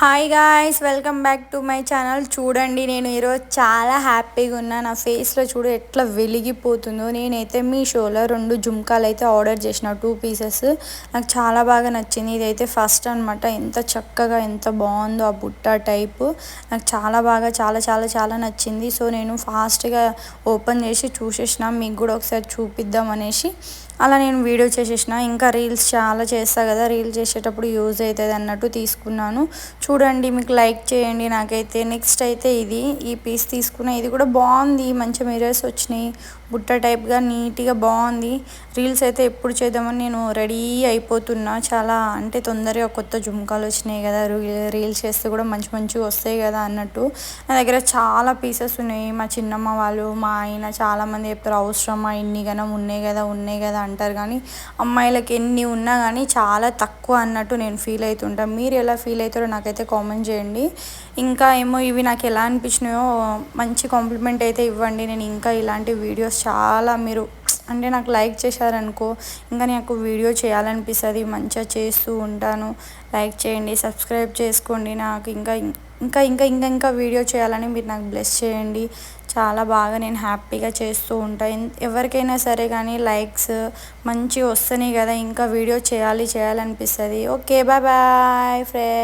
Hi guys, welcome back to my channel. చూడండి, నేను ఈరోజు చాలా హ్యాపీగా ఉన్నా. నా ఫేస్లో చూడు ఎట్లా వెలిగిపోతుందో. నేనైతే మీషోలో 2 జుంకాలు అయితే ఆర్డర్ చేసిన, 2 పీసెస్. నాకు చాలా బాగా నచ్చింది. ఇదైతే ఫస్ట్ అనమాట. ఎంత చక్కగా ఎంత బాగుందో ఆ బుట్ట టైపు. నాకు చాలా బాగా చాలా చాలా చాలా నచ్చింది. సో నేను ఫాస్ట్గా ఓపెన్ చేసి చూసేసిన, మీకు కూడా ఒకసారి చూపిద్దాం అనేసి అలా నేను వీడియో చేసేసిన. ఇంకా రీల్స్ చాలా చేస్తా కదా, రీల్స్ చేసేటప్పుడు యూజ్ అవుతుంది అన్నట్టు తీసుకున్నాను. చూడండి, మీకు లైక్ చేయండి. నాకైతే నెక్స్ట్ అయితే ఈ పీస్ తీసుకున్నా. ఇది కూడా బాగుంది, మంచి మిర్రర్స్ వచ్చినాయి, బుట్ట టైప్గా నీట్గా బాగుంది. రీల్స్ అయితే ఎప్పుడు చేద్దామని నేను రెడీ అయిపోతున్నా. చాలా అంటే తొందరగా కొత్త జుంకాలు వచ్చినాయి కదా, రీల్స్ చేస్తే కూడా మంచి మంచిగా వస్తాయి కదా అన్నట్టు. నా దగ్గర చాలా పీసెస్ ఉన్నాయి. మా చిన్నమ్మ వాళ్ళు, మా ఆయన చాలామంది చెప్తారు, అవసరమా ఇన్ని గనం ఉన్నాయి కదా అంటారు. కానీ అమ్మాయిలకి ఎన్ని ఉన్నా కానీ చాలా తక్కువ అన్నట్టు నేను ఫీల్ అవుతుంటాను. మీరు ఎలా ఫీల్ అవుతారో నాకైతే కామెంట్ చేయండి. ఇంకా ఏమో ఇవి నాకు ఎలా అనిపించినాయో మంచి కాంప్లిమెంట్ అయితే ఇవ్వండి. నేను ఇంకా ఇలాంటి వీడియోస్ చాలా మీరు అంటే నాకు లైక్ చేశారనుకో, ఇంకా నాకు వీడియో చేయాలనిపిస్తుంది, మంచిగా చేస్తూ ఉంటాను. లైక్ చేయండి, సబ్స్క్రైబ్ చేసుకోండి. నాకు ఇంకా ఇంకా ఇంకా ఇంకా ఇంకా వీడియో చేయాలని మీరు నాకు బ్లెస్ చేయండి. చాలా బాగా నేను హ్యాపీగా చేస్తూ ఉంటాను. ఎవరికైనా సరే కానీ లైక్స్ మంచిగా వస్తున్నాయి కదా, ఇంకా వీడియో చేయాలనిపిస్తుంది. Okay, bye bye friends.